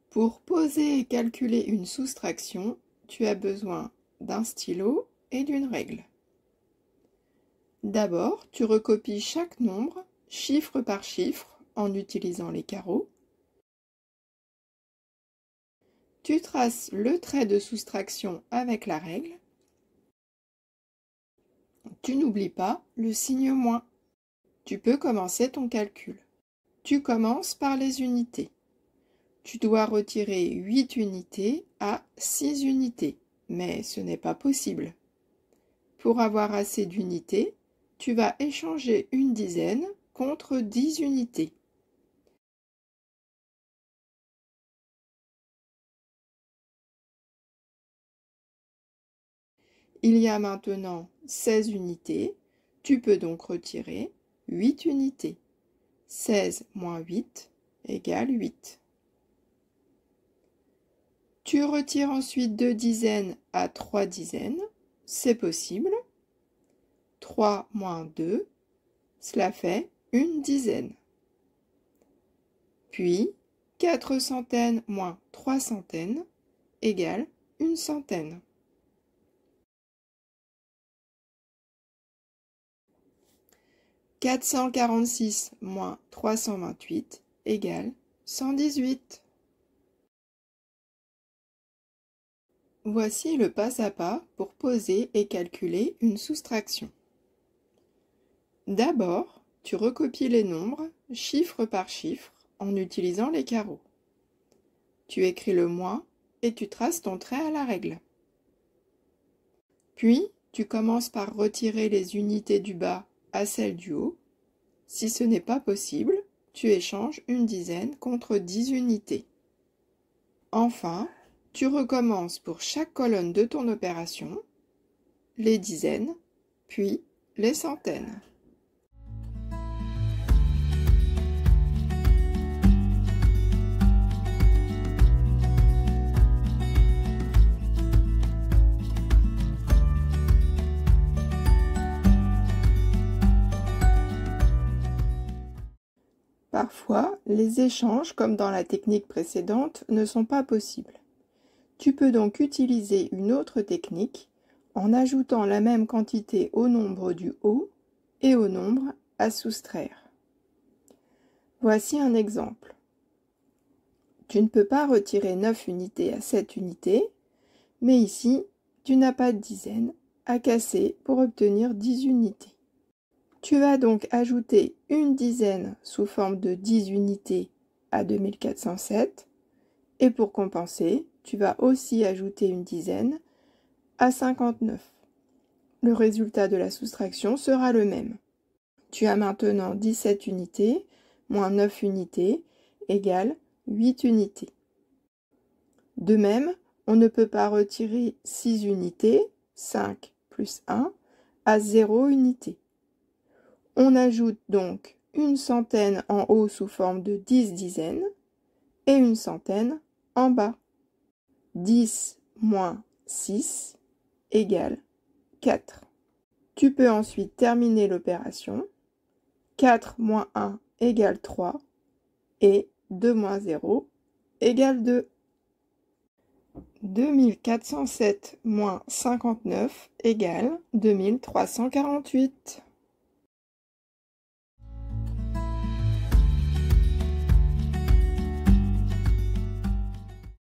Pour poser et calculer une soustraction, tu as besoin d'un stylo et d'une règle. D'abord, tu recopies chaque nombre, chiffre par chiffre, en utilisant les carreaux. Tu traces le trait de soustraction avec la règle. Tu n'oublies pas le signe moins. Tu peux commencer ton calcul. Tu commences par les unités. Tu dois retirer 8 unités à 6 unités, mais ce n'est pas possible. Pour avoir assez d'unités, tu vas échanger une dizaine contre 10 unités. Il y a maintenant 16 unités, tu peux donc retirer 8 unités. 16 moins 8 égale 8. Tu retires ensuite 2 dizaines à 3 dizaines, c'est possible. 3 moins 2, cela fait une dizaine. Puis, 4 centaines moins 3 centaines égale une centaine. « 446 moins 328 égale 118. Voici le pas à pas pour poser et calculer une soustraction. D'abord, tu recopies les nombres, chiffre par chiffre, en utilisant les carreaux. Tu écris le moins et tu traces ton trait à la règle. Puis, tu commences par retirer les unités du bas à celles du haut. Si ce n'est pas possible, tu échanges une dizaine contre 10 unités. Enfin, tu recommences pour chaque colonne de ton opération, les dizaines, puis les centaines. Parfois, les échanges, comme dans la technique précédente, ne sont pas possibles. Tu peux donc utiliser une autre technique en ajoutant la même quantité au nombre du haut et au nombre à soustraire. Voici un exemple. Tu ne peux pas retirer 9 unités à 7 unités, mais ici, tu n'as pas de dizaine à casser pour obtenir 10 unités. Tu vas donc ajouter une dizaine sous forme de 10 unités à 2407 et pour compenser, tu vas aussi ajouter une dizaine à 59. Le résultat de la soustraction sera le même. Tu as maintenant 17 unités moins 9 unités égale 8 unités. De même, on ne peut pas retirer 6 unités, 5 plus 1, à 0 unité. On ajoute donc une centaine en haut sous forme de 10 dizaines et une centaine en bas. 10 moins 6 égale 4. Tu peux ensuite terminer l'opération. 4 moins 1 égale 3 et 2 moins 0 égale 2. 2407 moins 59 égale 2348.